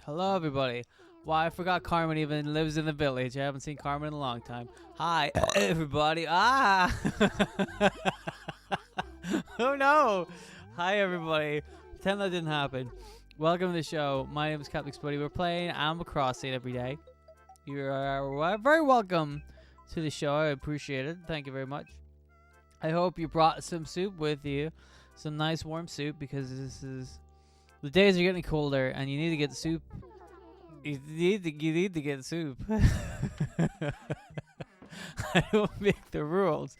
Hello, everybody. Why, I forgot Carmen even lives in the village. I haven't seen Carmen in a long time. Hi, everybody. Ah! Oh, no. Hi, everybody. Pretend that didn't happen. Welcome to the show. My name is Captain Explody. We're playing Animal Crossing every day. You are very welcome to the show. I appreciate it. Thank you very much. I hope you brought some soup with you. Some nice warm soup, because the days are getting colder and you need to get soup. You need to get soup. I don't make the rules.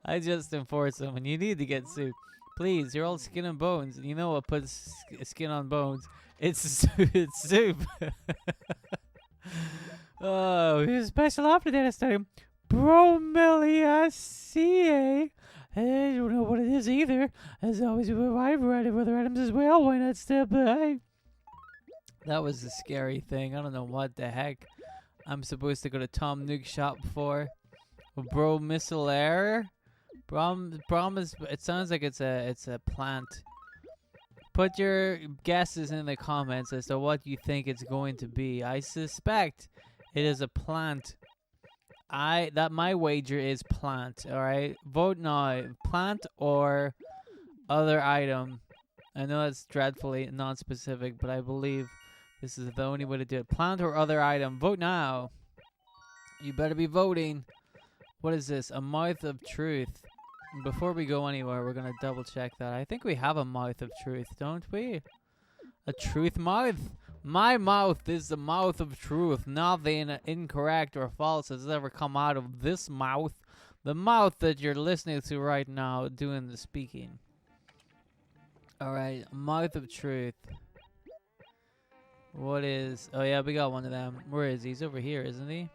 I just enforce them. And you need to get soup. Please, you're all skin and bones. And you know what puts skin on bones? It's it's soup. Oh, here's a special offer today this time. Bromeliaceae. I don't know what it is either. As always, we have a wide variety of other items as well. Why not step by? That was a scary thing. I don't know what the heck I'm supposed to go to Tom Nook's shop for. Bromeliaceae? Brom is. It sounds like it's a plant. Put your guesses in the comments as to what you think it's going to be. I suspect it is a plant. My wager is plant. All right, vote now. Plant or other item. I know it's dreadfully non-specific, but I believe this is the only way to do it. Plant or other item. Vote now. You better be voting. What is this? A mouth of truth. Before we go anywhere, we're going to double check that. I think we have a mouth of truth, don't we? A truth mouth? My mouth is the mouth of truth. Nothing incorrect or false has ever come out of this mouth. The mouth that you're listening to right now doing the speaking. Alright, mouth of truth. What is... Oh yeah, we got one of them. Where is he? He's over here, isn't he?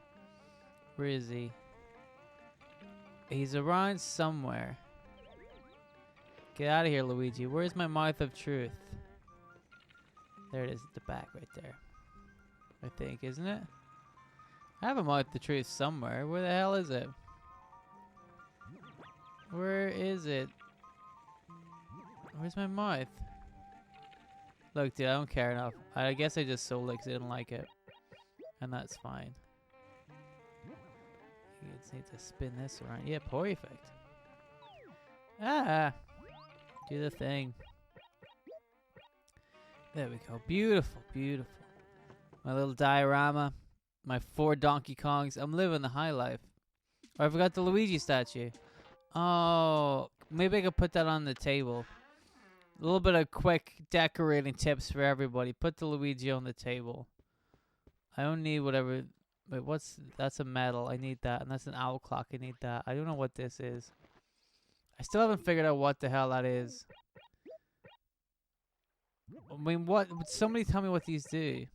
Where is he? He's around somewhere. Get out of here, Luigi. Where's my mouth of truth? There it is at the back right there. I think, isn't it? I have a mouth of truth somewhere. Where the hell is it? Where is it? Where's my mouth? Look, dude, I don't care enough. I guess I just sold it because I didn't like it. And that's fine. You just need to spin this around. Yeah, perfect. Ah! Do the thing. There we go. Beautiful, beautiful. My little diorama. My 4 Donkey Kongs. I'm living the high life. Oh, I forgot the Luigi statue. Oh, maybe I could put that on the table. A little bit of quick decorating tips for everybody. Put the Luigi on the table. I don't need whatever... Wait, that's a medal. I need that. And that's an owl clock. I need that. I don't know what this is. I still haven't figured out what the hell that is. I mean, what? Somebody tell me what these do.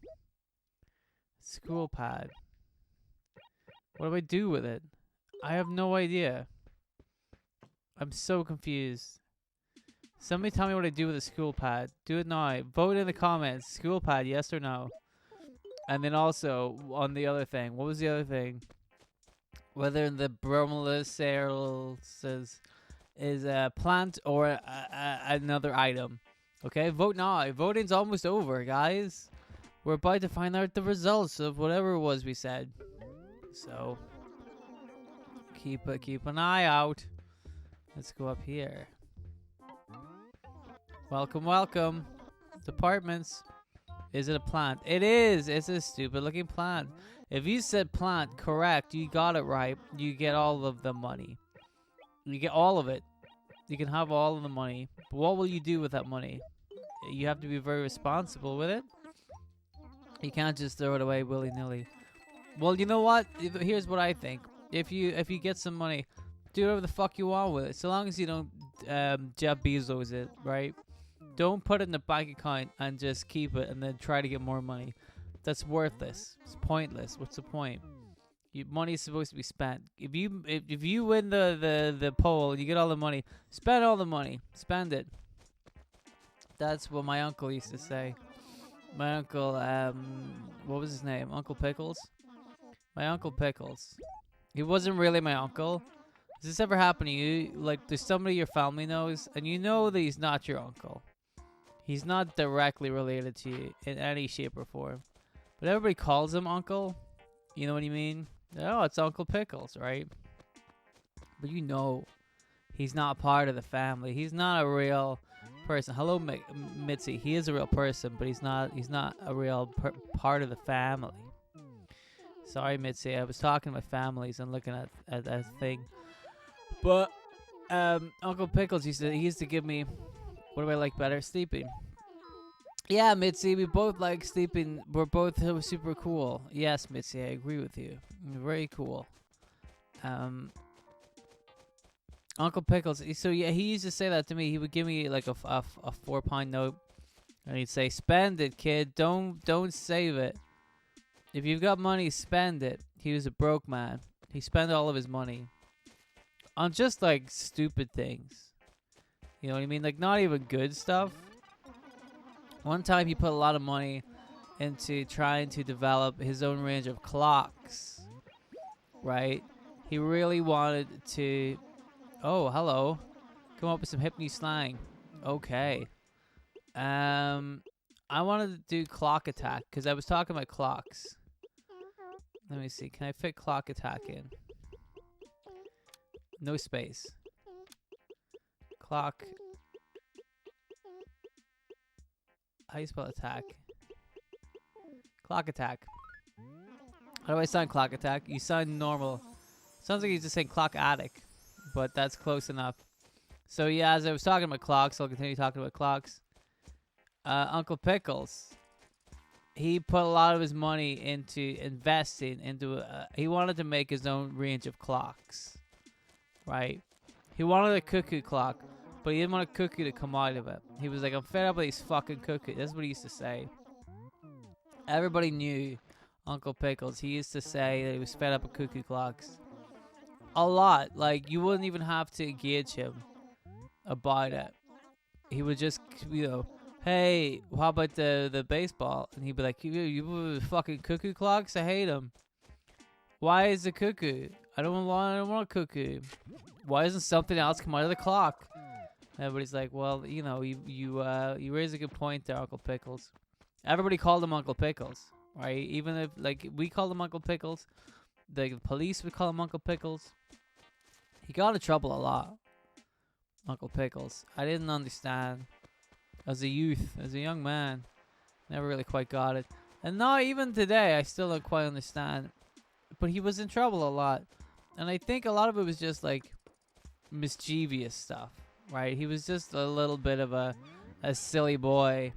School pad. What do I do with it? I have no idea. I'm so confused. Somebody tell me what I do with a school pad. Do it now. Vote in the comments. School pad, yes or no. And then also, on the other thing. What was the other thing? Whether the bromeliaceae is a plant or another item. Okay, vote now. Voting's almost over, guys. We're about to find out the results of whatever it was we said. So, keep an eye out. Let's go up here. Welcome, welcome. Departments. Is it a plant? It is. It's a stupid looking plant. If you said plant correct, you got it right. You get all of the money. You get all of it. You can have all of the money. But what will you do with that money? You have to be very responsible with it. You can't just throw it away willy-nilly. Well, you know what? Here's what I think. If you get some money, do whatever the fuck you want with it. So long as you don't Jeff Bezos it, right? Don't put it in a bank account and just keep it and then try to get more money. That's worthless. It's pointless. What's the point? Money is supposed to be spent. If you win the poll and you get all the money, spend all the money. Spend it. That's what my uncle used to say. My uncle, what was his name? Uncle Pickles? My Uncle Pickles. He wasn't really my uncle. Has this ever happened to you? Like, there's somebody your family knows, and you know that he's not your uncle. He's not directly related to you in any shape or form. But everybody calls him Uncle. You know what I mean? Oh, it's Uncle Pickles, right? But you know, he's not part of the family. He's not a real person. Hello, Mitzi. He is a real person, but he's not. He's not a real part of the family. Sorry, Mitzi. I was talking to my families and looking at that thing. But Uncle Pickles he used to give me. What do I like better? Sleeping. Yeah, Mitzi, we both like sleeping. We're both super cool. Yes, Mitzi, I agree with you. Very cool. Uncle Pickles. So yeah, he used to say that to me. He would give me like a £4 note, and he'd say, "Spend it, kid. Don't save it. If you've got money, spend it." He was a broke man. He spent all of his money on just like stupid things. You know what I mean? Like not even good stuff. One time he put a lot of money into trying to develop his own range of clocks, right? He really wanted to... Oh, hello. Come up with some hip new slang. Okay. I wanted to do clock attack because I was talking about clocks. Let me see. Can I fit clock attack in? No space. Clock. How do you spell attack? Clock attack. How do I sound clock attack? You sound normal. Sounds like you're just saying clock attic. But that's close enough. So yeah, as I was talking about clocks, I'll continue talking about clocks. Uncle Pickles. He put a lot of his money into investing into... he wanted to make his own range of clocks. Right? He wanted a cuckoo clock. But he didn't want a cuckoo to come out of it. He was like, I'm fed up with these fucking cuckoos. That's what he used to say. Everybody knew Uncle Pickles. He used to say that he was fed up with cuckoo clocks. A lot. Like, you wouldn't even have to engage him about it. He would just, you know, hey, how about the baseball? And he'd be like, you fucking cuckoo clocks? I hate them. Why is a cuckoo? I don't want a cuckoo. Why doesn't something else come out of the clock? Everybody's like, well, you know, you raise a good point there, Uncle Pickles. Everybody called him Uncle Pickles, right? Even if, like, we called him Uncle Pickles, the police would call him Uncle Pickles. He got in trouble a lot, Uncle Pickles. I didn't understand. As a youth, as a young man, never really quite got it. And not even today, I still don't quite understand. But he was in trouble a lot. And I think a lot of it was just, like, mischievous stuff. Right, he was just a little bit of a silly boy,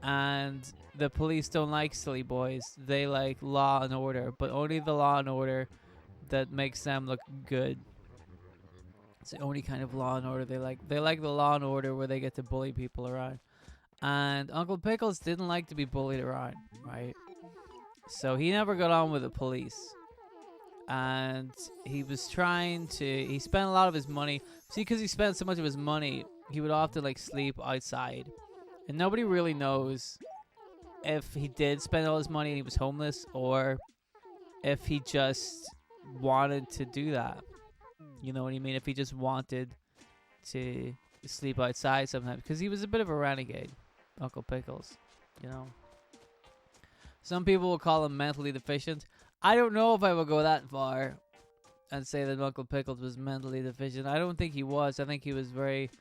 and the police don't like silly boys. They like law and order, but only the law and order that makes them look good. It's the only kind of law and order they like. They like the law and order where they get to bully people around. And Uncle Pickles didn't like to be bullied around, right? So he never got on with the police. And he was trying to... He spent a lot of his money... See, because he spent so much of his money, he would often, like, sleep outside. And nobody really knows if he did spend all his money and he was homeless, or if he just wanted to do that. You know what I mean? If he just wanted to sleep outside sometimes. Because he was a bit of a renegade, Uncle Pickles, you know. Some people will call him mentally deficient. I don't know if I would go that far and say that Uncle Pickles was mentally deficient. I don't think he was. I think he was very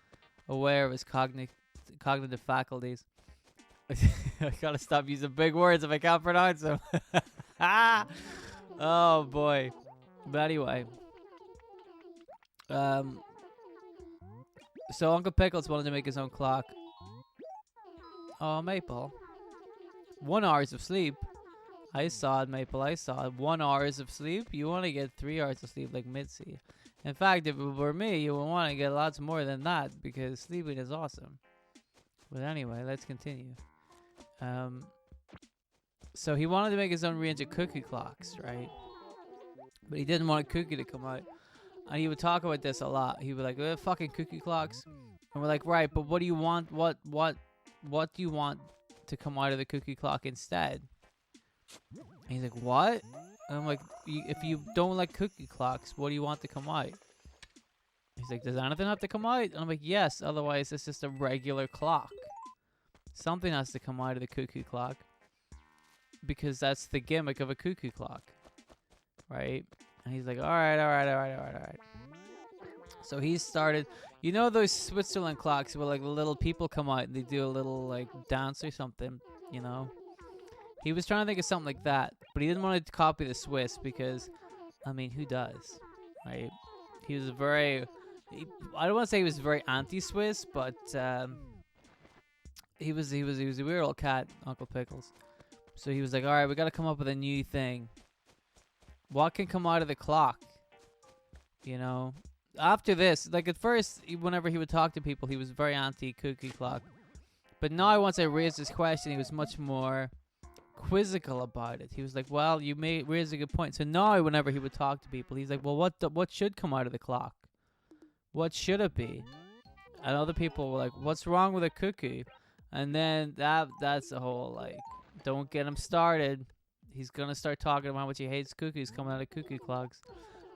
aware of his cognitive faculties. I gotta stop using big words if I can't pronounce them. Oh boy. But anyway. So Uncle Pickles wanted to make his own clock. Oh, Maple. 1 hour of sleep. I saw it, Maple. I saw it. 1 hour of sleep? You want to get 3 hours of sleep like Mitzi. In fact, if it were me, you would want to get lots more than that because sleeping is awesome. But anyway, let's continue. So he wanted to make his own range of cookie clocks, right? But he didn't want a cookie to come out. And he would talk about this a lot. He would like, fucking cookie clocks. And we're like, right, but what do you want? What do you want to come out of the cookie clock instead? And he's like, what? And I'm like, if you don't like cookie clocks, what do you want to come out? He's like, does anything have to come out? And I'm like, yes, otherwise it's just a regular clock. Something has to come out of the cuckoo clock. because that's the gimmick of a cuckoo clock, right? And he's like, all right, all right, all right, all right, all right. So he started, you know those Switzerland clocks where like little people come out and they do a little like dance or something, you know? He was trying to think of something like that, but he didn't want to copy the Swiss because, I mean, who does, right? He was I don't want to say he was very anti-Swiss, but he was a weird old cat, Uncle Pickles. So he was like, all right, we got to come up with a new thing. What can come out of the clock? You know? After this, like at first, whenever he would talk to people, he was very anti-cookie clock. But now, once I raised this question, he was much more quizzical about it. He was like, well, you raise a good point. So now, whenever he would talk to people, he's like, well, what should come out of the clock? What should it be? And other people were like, what's wrong with a cuckoo? And then that's the whole, like, don't get him started. He's going to start talking about how much he hates cuckoos coming out of cuckoo clocks.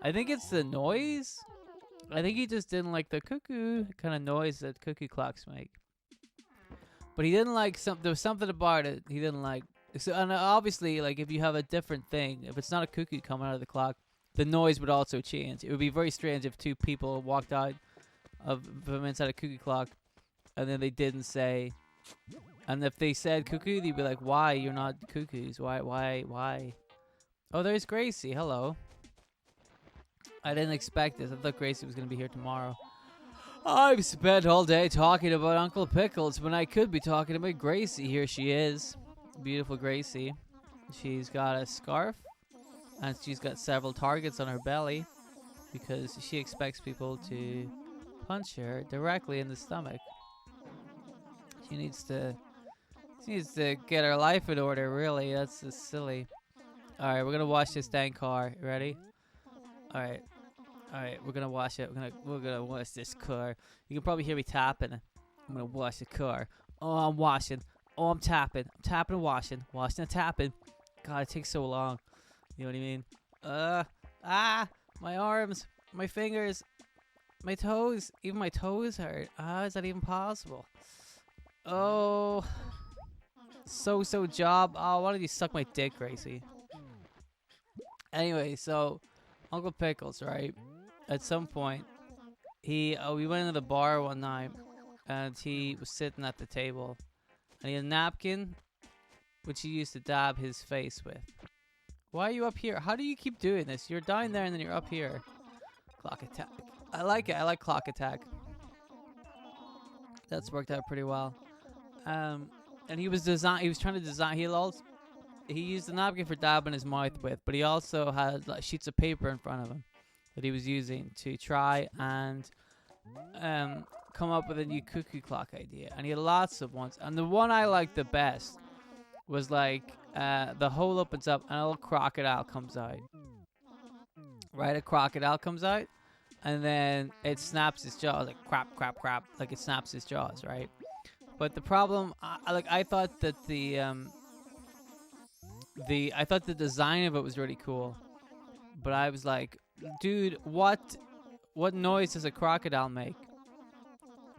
I think it's the noise. I think he just didn't like the cuckoo kind of noise that cuckoo clocks make. But he didn't like there was something about it he didn't like. So, and obviously, like, if you have a different thing, if it's not a cuckoo coming out of the clock, the noise would also change. It would be very strange if two people walked out from inside a cuckoo clock and then they didn't say. And if they said cuckoo, they'd be like, why? You're not cuckoos. Why? Oh, there's Gracie. Hello. I didn't expect this. I thought Gracie was going to be here tomorrow. I've spent all day talking about Uncle Pickles when I could be talking about Gracie. Here she is. Beautiful Gracie. She's got a scarf. And she's got several targets on her belly. Because she expects people to punch her directly in the stomach. She needs to get her life in order, really. That's just silly. Alright, we're going to wash this dang car. Ready? Alright, we're gonna wash it. We're gonna wash this car. You can probably hear me tapping. I'm gonna wash the car. Oh, I'm washing. Oh, I'm tapping. I'm tapping and washing. Washing and tapping. God, it takes so long. You know what I mean? My arms, my fingers, my toes. Even my toes hurt. Is that even possible? Oh, so job. Oh, why don't you suck my dick, Gracie? Anyway, so Uncle Pickles, right? At some point, we went into the bar one night, and he was sitting at the table, and he had a napkin, which he used to dab his face with. Why are you up here? How do you keep doing this? You're down there, and then you're up here. Clock attack. I like it. I like clock attack. That's worked out pretty well. And he was trying to design. He used the napkin for dabbing his mouth with, but he also had like sheets of paper in front of him that he was using to try and come up with a new cuckoo clock idea. And he had lots of ones. And the one I liked the best was like the hole opens up and a little crocodile comes out. Right, a crocodile comes out, and then it snaps its jaws like crap, crap, crap, like it snaps its jaws, right? But the problem, I thought that I thought the design of it was really cool, but I was like, dude, what noise does a crocodile make?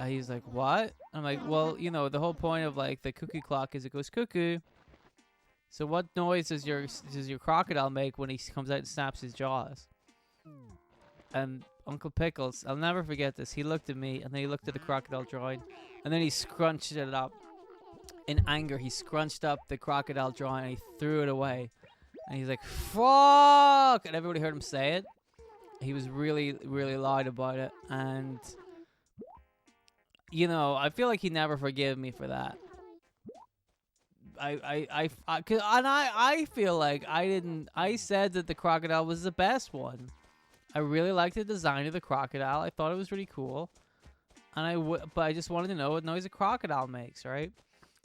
He's like, what? I'm like, well, you know, the whole point of like the cuckoo clock is it goes cuckoo. So what noise does your crocodile make when he comes out and snaps his jaws? And Uncle Pickles, I'll never forget this. He looked at me and then he looked at the crocodile drawing, and then he scrunched it up. In anger, he scrunched up the crocodile drawing and he threw it away. And he's like, fuck! And everybody heard him say it. He was really, really loud about it. And, you know, I feel like he never forgave me for that. I feel like I said that the crocodile was the best one. I really liked the design of the crocodile. I thought it was really cool. But I just wanted to know what noise a crocodile makes, right?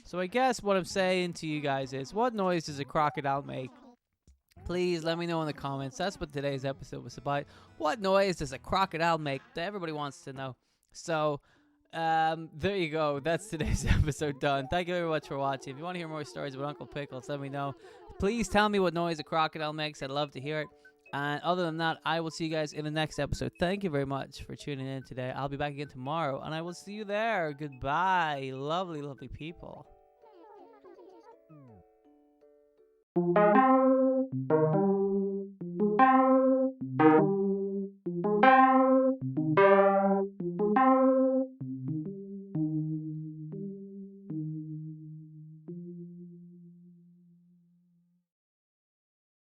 So I guess what I'm saying to you guys is, what noise does a crocodile make? Please let me know in the comments. That's what today's episode was about. What noise does a crocodile make? Everybody wants to know. So, there you go. That's today's episode done. Thank you very much for watching. If you want to hear more stories about Uncle Pickles, let me know. Please tell me what noise a crocodile makes. I'd love to hear it. And other than that, I will see you guys in the next episode. Thank you very much for tuning in today. I'll be back again tomorrow, and I will see you there. Goodbye. Lovely, lovely people. you.